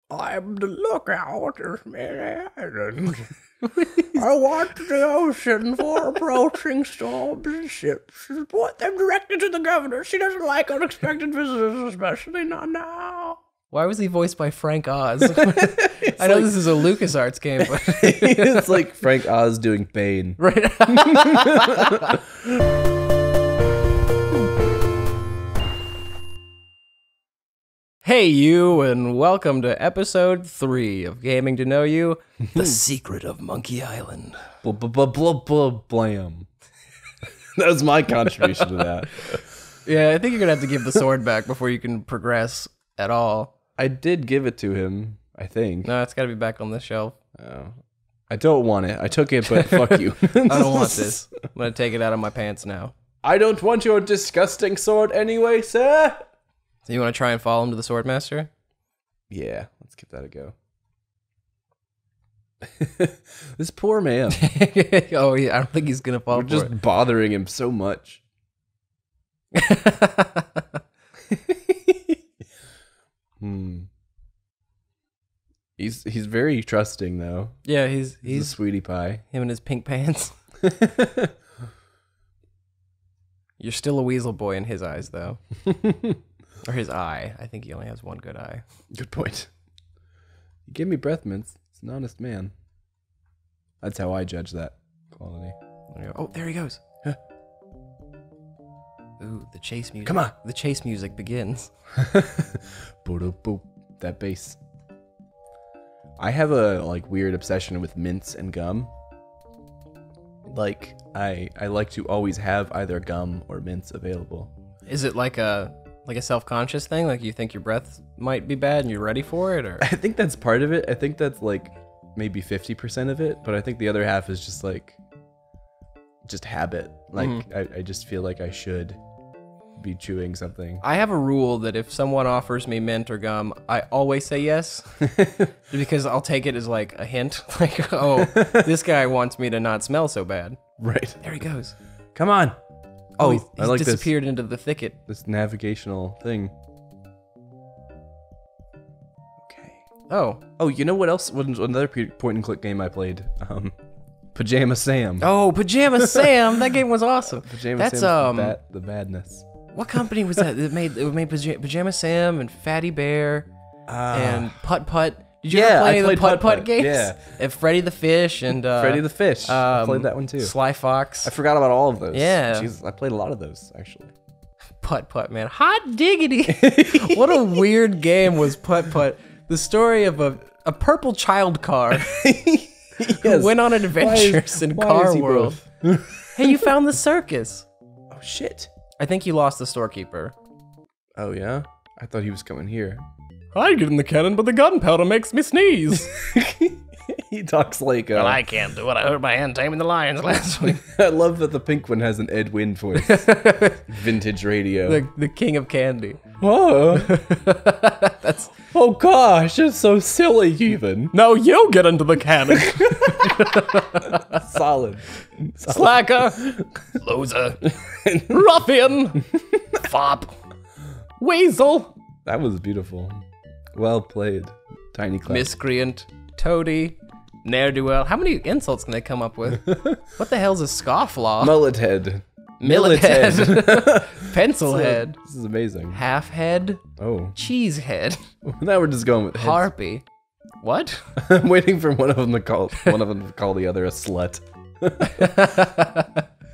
I'm the lookout of Manhattan. I watch the ocean for approaching storms and ships. Report them directly to the governor. She doesn't like unexpected visitors, especially not now. Why was he voiced by Frank Oz? I know this is a LucasArts game, but It's like Frank Oz doing Bane. right. Hey you, and welcome to episode 3 of Gaming to Know You, The Secret of Monkey Island. Blam. That was my contribution to that. Yeah, I think you're gonna have to give the sword back before you can progress at all. I did give it to him, I think. No, it's gotta be back on the shelf. Oh. I don't want it. I took it, but fuck you. I don't want this. I'm gonna take it out of my pants now. I don't want your disgusting sword anyway, sir. So you want to try and follow him to the Swordmaster? Yeah, let's give that a go. This poor man. Oh yeah, I don't think he's gonna fall We're for just it. bothering him so much. He's very trusting though. Yeah, He's a he's sweetie pie. him in his pink pants. You're still a weasel boy in his eyes, though. Or his eye. I think he only has one good eye. Good point. You give me breath mints. It's an honest man. That's how I judge that quality. Oh, there he goes. Ooh, the chase music. Come on. The chase music begins. Boop, boop, that bass. I have a weird obsession with mints and gum. Like I like to always have either gum or mints available. Is it like a self-conscious thing? Like you think your breath might be bad and you're ready for it, or? I think that's part of it. I think that's maybe 50% of it, but I think the other half is just habit. I just feel like I should be chewing something. I have a rule that if someone offers me mint or gum, I always say yes, because I'll take it as like a hint. Like, oh, this guy wants me to not smell so bad. Right. There he goes. Come on. Oh, he's I like disappeared into the thicket. this navigational thing. Okay. Oh, you know what else? Another point and click game I played. Pajama Sam. Oh, Pajama Sam! That game was awesome. Pajama That's Sam's the badness. what company was that? It made Pajama Sam and Fatty Bear and Putt Putt. Did you ever play I the played Putt Putt Putt. games? Yeah. And Freddy the Fish and Freddy the Fish. I played that one too. Sly Fox. I forgot about all of those. Yeah. Jeez, I played a lot of those actually. Putt Putt, man. Hot diggity. What a weird game was Putt Putt. The story of a purple child car who went on adventures in Car World. Hey, you found the circus. Oh shit. I think you lost the storekeeper. Oh yeah? I thought he was coming here. I get in the cannon, but the gunpowder makes me sneeze. He talks like I can't do it. I hurt my hand taming the lions last week. I love that the pink one has an Ed Wynn voice. Vintage radio. The king of candy. Oh. That's Oh gosh, it's so silly even. now you get into the cannon. Solid. Slacker, loser, ruffian, fop, weasel, That was beautiful. Well played. Tiny clap. miscreant, toady, ne'er-do-well. How many insults can they come up with? What the hell's a scofflaw? Mullet head. Millet head, pencil head, This is amazing. half head, Oh. cheese head, Now we're just going with heads. harpy. What? I'm waiting for one of them to call the other a slut.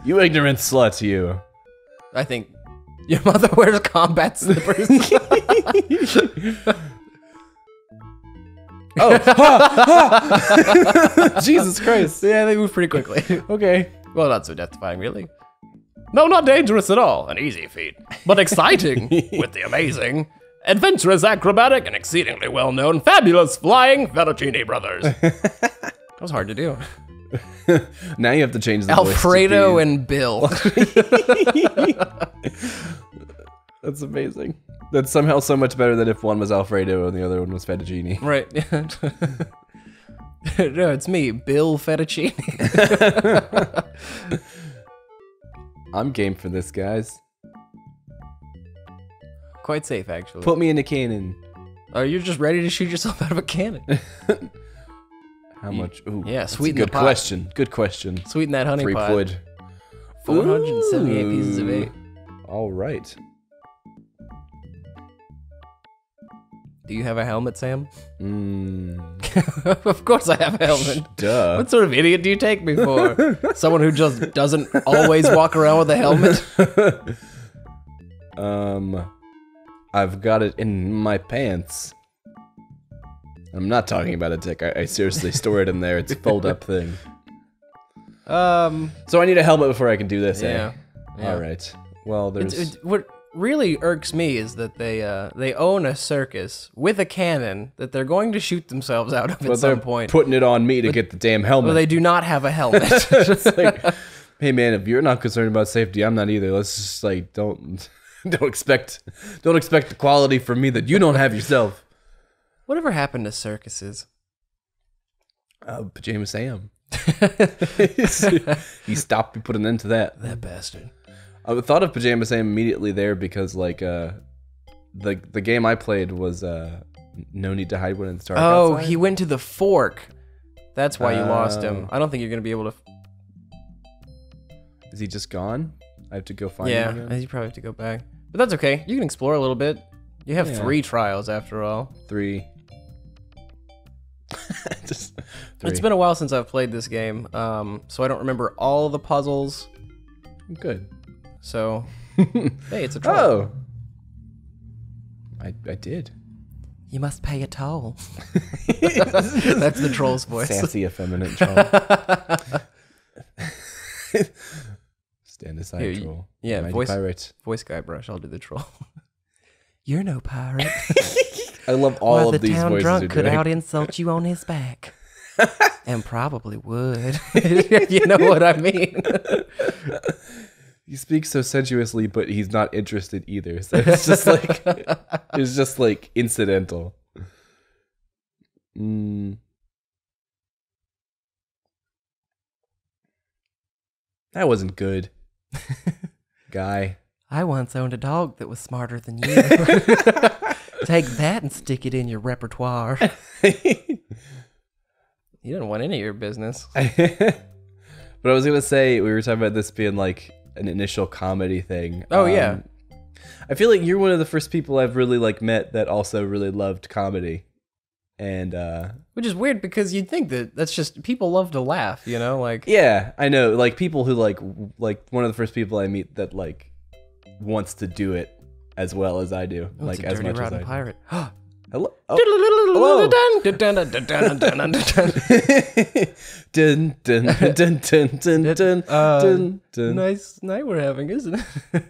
You ignorant slut, you. I think your mother wears combat slippers. Jesus Christ. Yeah, they move pretty quickly. Okay. Well, not so death-defying, really. No, not dangerous at all. An easy feat. But exciting with the amazing, adventurous, acrobatic, and exceedingly well-known, fabulous flying Fettuccine Brothers. That was hard to do. Now you have to change the voice to Alfredo be- and Bill. That's amazing. That's somehow so much better than if one was Alfredo and the other one was Fettuccine. Right. No, it's me, Bill Fettuccine. I'm game for this, guys. Quite safe, actually. Put me in a cannon. You're just ready to shoot yourself out of a cannon. How much? Ooh, yeah, that's a sweeten good the pot. question. Good question. Sweeten that honey 3 pot. quid. 478 pieces of Ooh. eight. All right. Do you have a helmet, Sam? Mm. Of course I have a helmet. Duh. What sort of idiot do you take me for? Someone who just doesn't always walk around with a helmet? I've got it in my pants. I'm not talking about a dick. I seriously store it in there. It's a fold-up thing. So I need a helmet before I can do this, Yeah. All right. Well, there's... What really irks me is that they own a circus with a cannon that they're going to shoot themselves out of at some point. Putting it on me to get the damn helmet. Well, they do not have a helmet. It's like, hey man, if you're not concerned about safety, I'm not either. Let's just like don't expect the quality from me that you don't have yourself. Whatever happened to circuses? Pajama Sam. He stopped. We put an end to that. That bastard. I thought of Pajama Sam immediately there because like the game I played was No Need to Hide When It's Dark Outside. He went to the fork. That's why you lost him. I don't think you're gonna be able to. Is he just gone? I have to go find him again? Yeah, you probably have to go back. But that's okay. You can explore a little bit. You have 3 trials after all. 3. Just 3. It's been a while since I've played this game, so I don't remember all the puzzles. Good. So, hey, it's a troll. Oh. I did. You must pay a toll. That's the troll's voice. Sassy, effeminate troll. Stand aside, Here, troll. yeah, Mighty voice pirate. voice guy brush. I'll do the troll. You're no pirate. I love all of these town voices drunk you're could doing. out insult you on his back, and probably would. You know what I mean? He speaks so sensuously, but he's not interested either. So it's just like incidental. That wasn't good. Guy. I once owned a dog that was smarter than you. Take that and stick it in your repertoire. You didn't want any of your business. But I was gonna say, we were talking about this being like an initial comedy thing. Oh, yeah. I feel like you're one of the first people I've really like met that also really loved comedy. And Which is weird because you'd think that that's just people love to laugh, you know, like yeah, I know, like people who like one of the first people I meet that like wants to do it as well as I do, oh, like it's a as dirty much as I rotten do. pirate. Hello. Oh. Hello. Dun dun dun dun dun dun dun dun. Nice night we're having, isn't it?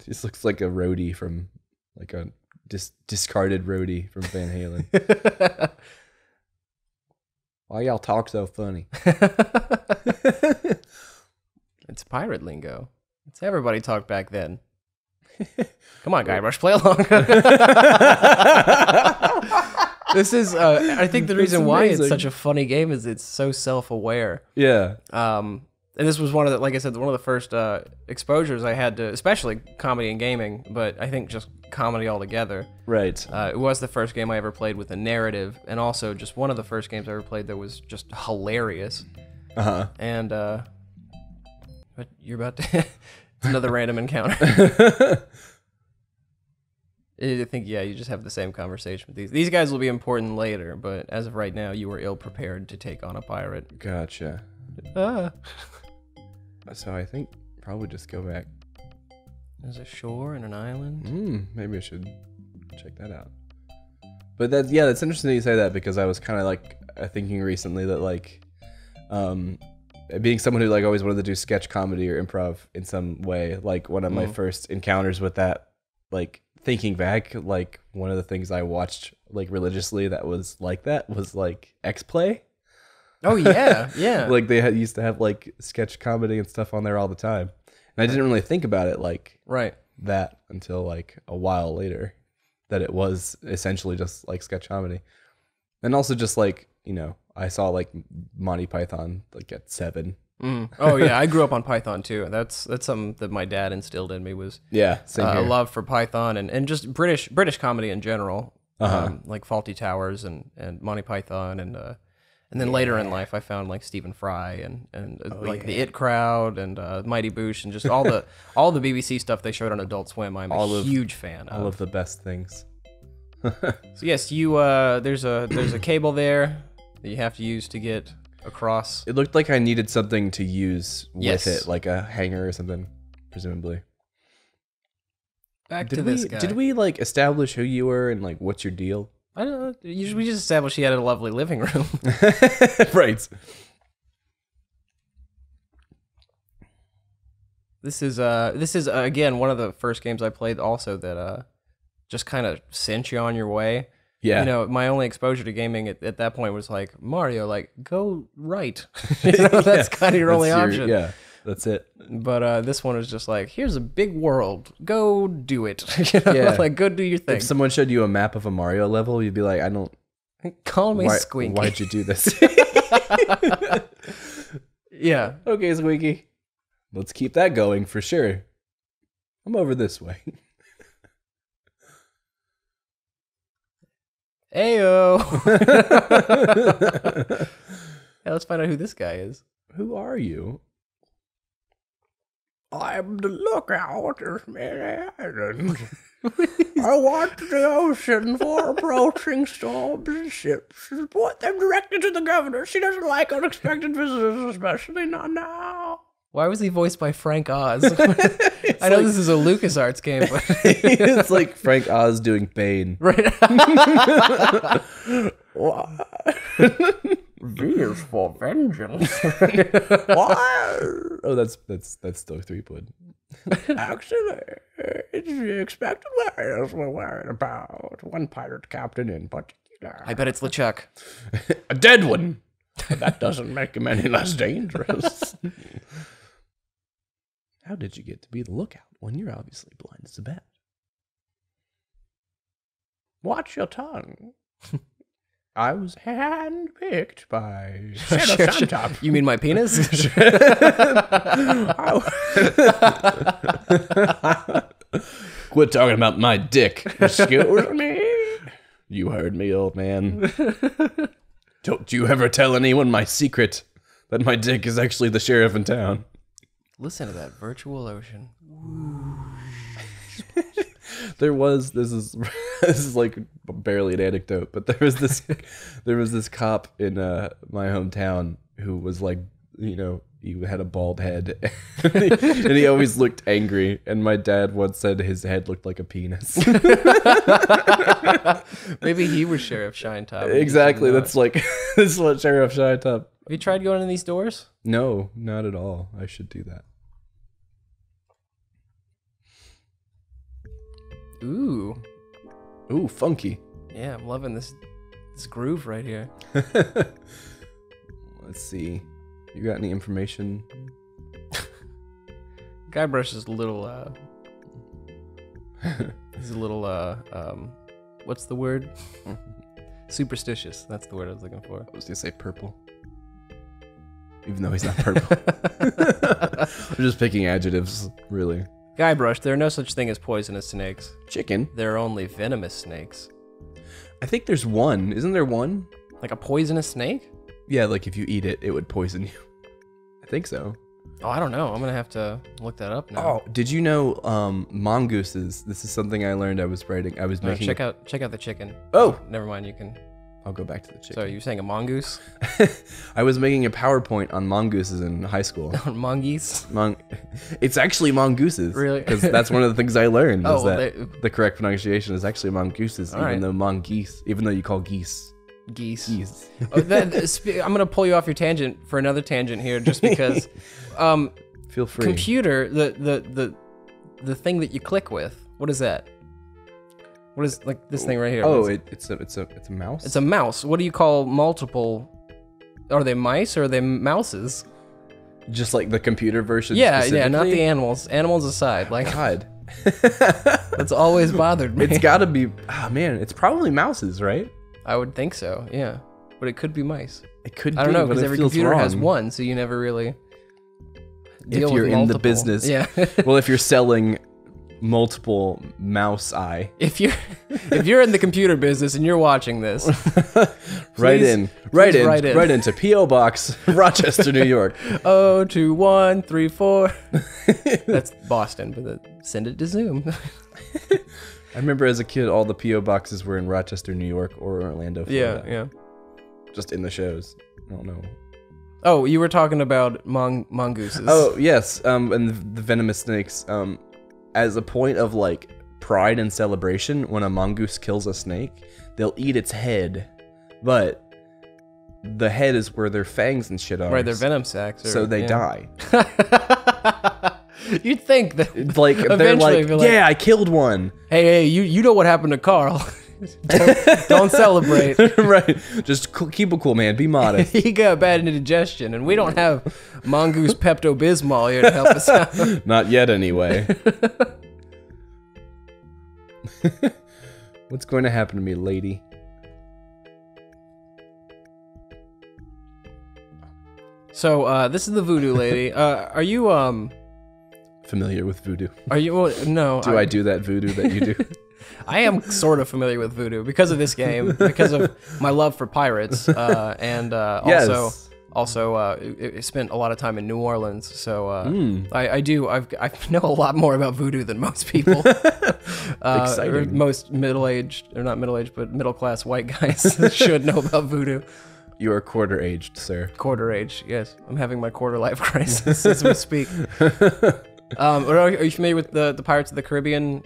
This looks like a roadie from like a discarded roadie from Van Halen. Why y'all talk so funny? It's pirate lingo. It's everybody talked back then. Come on, Guybrush, play along. This is, I think the reason why it's such a funny game is it's so self-aware. Yeah. And this was one of the, like I said, one of the first exposures I had to, especially comedy and gaming, but I think just comedy altogether. Right. It was the first game I ever played with a narrative, and also just one of the first games I ever played that was just hilarious. Uh-huh. And, but you're about to, it's another random encounter. I think, yeah, you just have the same conversation with these. These guys will be important later, but as of right now, you were ill-prepared to take on a pirate. Gotcha. Ah. So I think probably just go back. There's a shore and an island. Maybe I should check that out. But that's interesting that you say that, because I was kind of like thinking recently that like, being someone who like always wanted to do sketch comedy or improv in some way, like one of my first encounters with that, like thinking back, like one of the things I watched like religiously that was like X-Play. Oh yeah, yeah. Like they used to have like sketch comedy and stuff on there all the time, and I didn't really think about it like that until like a while later, that it was essentially just like sketch comedy. And also just like, you know, I saw like Monty Python like at 7, Oh yeah, I grew up on Python too. That's something that my dad instilled in me was Yeah, same a here. love for Python and just British comedy in general, like Faulty Towers and Monty Python and then later in life I found like Stephen Fry and like the It Crowd and Mighty Boosh and just all the BBC stuff they showed on Adult Swim. I'm a huge fan of. All of the best things. So yes, you there's a cable there that you have to use to get across. It looked like I needed something to use with Yes. it, like a hanger or something, presumably. Back to this guy. Did we like establish who you were and like what's your deal? I don't know. We just established he had a lovely living room. Right. This is again one of the first games I played also that just kind of sent you on your way. Yeah. You know, my only exposure to gaming at that point was like Mario, like go right. You know, that's kind of your only option. Yeah, that's it. But this one was just like, here's a big world, go do it. You know, Yeah. like go do your thing. If someone showed you a map of a Mario level, you'd be like, I don't. Call me Squinky. Why'd you do this? Yeah. Okay, Squeaky. Let's keep that going for sure. I'm over this way. Ayo. Hey, let's find out who this guy is. Who are you? I'm the lookout, man. I watch the ocean for approaching storms and ships. Report them directly to the governor. She doesn't like unexpected visitors, especially not now. Why was he voiced by Frank Oz? I know this is a LucasArts game, but It's like Frank Oz doing Bane. right. V is for vengeance. Why? Oh, that's still 3-wood. Actually, it's the expected areas we're worried about. One pirate captain in particular. I bet it's LeChuck. A dead one. But that doesn't make him any less dangerous. How did you get to be the lookout when you're obviously blind as a bat? Watch your tongue. I was handpicked by Sheriff Santop. You mean my penis? Quit talking about my dick. Excuse me. You heard me, old man. Don't you ever tell anyone my secret that my dick is actually the sheriff in town. Listen to that virtual ocean. There was this is like barely an anecdote, but there was this cop in my hometown who was like, you know, he had a bald head and he always looked angry, and my dad once said his head looked like a penis. Maybe he was Sheriff Shinetop. Exactly. That's like this is what Sheriff Shinetop. Have you tried going in these doors? No, not at all. I should do that. Ooh. Ooh, funky. Yeah, I'm loving this groove right here. Let's see. You got any information? Guybrush is a little he's a little what's the word? Superstitious. That's the word I was looking for. I was gonna say purple. Even though he's not purple. I'm just picking adjectives, really. Guybrush, there are no such thing as poisonous snakes. Chicken. There are only venomous snakes. I think there's one. Isn't there one? Like a poisonous snake? Yeah, like if you eat it, it would poison you. I think so. Oh, I don't know. I'm gonna have to look that up now. Oh, did you know mongooses? This is something I learned. I was making. Check out the chicken. Oh, Never mind. You can. I'll go back to the chicken. So you're saying a mongoose? I was making a PowerPoint on mongooses in high school. Mongoose? It's actually mongooses. Really? Because that's one of the things I learned. Oh, Was well, that the correct pronunciation is actually mongooses, even though mongoose, even though you call geese. Geese. Geese. Oh, I'm gonna pull you off your tangent for another tangent here, just because. Feel free. Computer, the thing that you click with. What is that? What is like this thing right here? Oh, it's a mouse. It's a mouse. What do you call multiple? Are they mice or are they mouses? Just like the computer version. Yeah, not the animals. Animals aside, like God. that's always bothered me. It's got to be. Ah, man, it's probably mouses, right? I would think so. Yeah, but it could be mice. It could. I don't know but because it every feels computer has wrong. one, so you never really. deal if you're with in the multiple. business. Yeah. Well, if you're selling multiple mouse eye. If you're in the computer business and you're watching this, Write write into P.O. Box, Rochester, New York. 02134. That's Boston, but send it to Zoom. I remember as a kid, all the P.O. boxes were in Rochester, New York, or Orlando, Florida. Yeah. Just in the shows. I don't know. Oh, you were talking about mongooses. Oh, yes. And the venomous snakes. As a point of like pride and celebration, when a mongoose kills a snake, they'll eat its head, but the head is where their fangs and shit are. Right, their venom sacs. So they die. You'd think that Like they're like, yeah, I killed one. Hey, you know what happened to Carl? don't celebrate. Right. Just keep it cool, man. Be modest. He got bad indigestion, and we don't have mongoose Pepto-Bismol here to help us out. Not yet, anyway. What's going to happen to me, lady? So, this is the Voodoo lady. Are you, familiar with voodoo? Are you, well, no. I do that voodoo that you do? I am sort of familiar with Voodoo because of this game, because of my love for pirates, and Yes. also I spent a lot of time in New Orleans, so I know a lot more about Voodoo than most people. Exciting. Or most middle-aged, or not middle-aged, but middle-class white guys should know about Voodoo. You are quarter-aged, sir. Quarter-aged, yes. I'm having my quarter-life crisis as we speak. Are you familiar with the Pirates of the Caribbean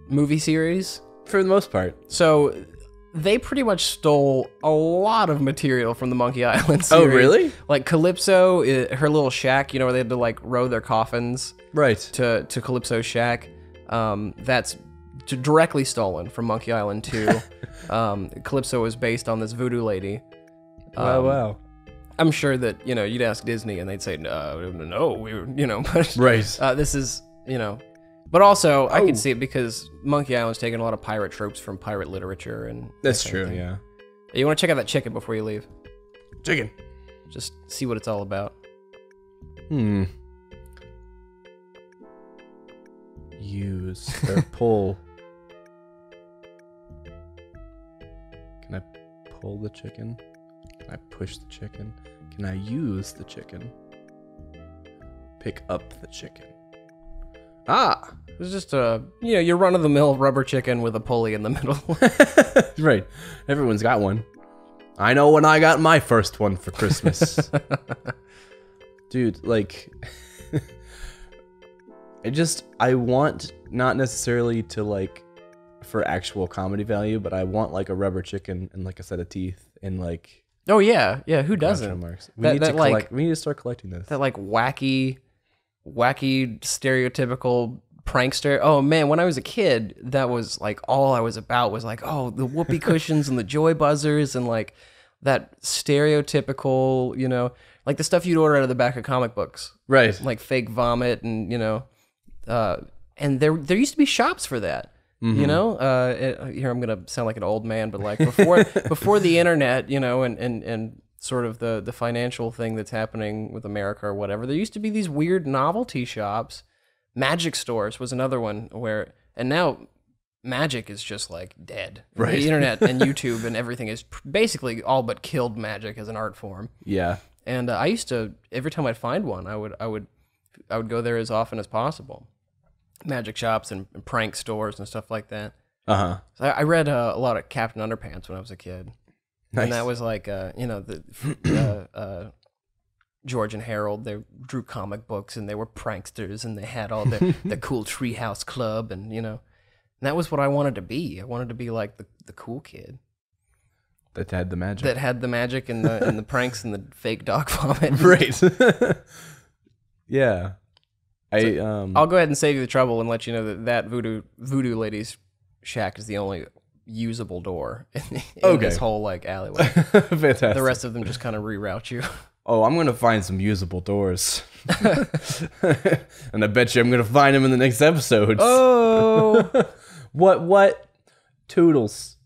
movie series? For the most part. So they pretty much stole a lot of material from the Monkey Island series. Oh, really? Like Calypso, her little shack, where they had to like row their coffins Right. to Calypso's shack. That's directly stolen from Monkey Island 2. Calypso was based on this voodoo lady. Wow. I'm sure that, you'd ask Disney and they'd say, no, we were, but Right. this is, but also I can see it because Monkey Island's taken a lot of pirate tropes from pirate literature and That's that kind of true, thing. yeah. You want to check out that chicken before you leave? Chicken. Just see what it's all about. Use or pull. Can I pull the chicken? Can I push the chicken? Can I use the chicken? Pick up the chicken. Ah! It's just your run-of-the-mill rubber chicken with a pulley in the middle. Right. Everyone's got one. I know when I got my first one for Christmas. Dude, like... I want not necessarily to like for actual comedy value, but I want like a rubber chicken and like a set of teeth and like oh yeah, who doesn't? marks. We need to collect. We need to start collecting this. That like wacky stereotypical prankster. Oh man, when I was a kid, that was like all I was about was like, oh, the whoopee cushions and the joy buzzers and like that stereotypical, like the stuff you'd order out of the back of comic books. Right. Like fake vomit and and there used to be shops for that. Mm-hmm. Here I'm gonna sound like an old man, but like before the internet, and sort of the financial thing that's happening with America or whatever, there used to be these weird novelty shops. Magic stores was another one and now magic is just like dead. Right. The internet and YouTube and everything is basically all but killed magic as an art form. Yeah. And I used to, every time I'd find one, I would go there as often as possible. Magic shops and prank stores and stuff like that. Uh-huh. So I read a lot of Captain Underpants when I was a kid. Nice. And that was like, George and Harold, they drew comic books and they were pranksters and they had all the cool treehouse club and, and that was what I wanted to be. I wanted to be like the cool kid. That had the magic. That had the magic and the pranks and the fake dog vomit. Right. Yeah. I'll go ahead and save you the trouble and let you know that voodoo lady's shack is the only usable door in this whole like alleyway. Fantastic. The rest of them just kind of reroute you. Oh, I'm gonna find some usable doors, and I bet you I'm gonna find them in the next episode. Oh, What? Toodles.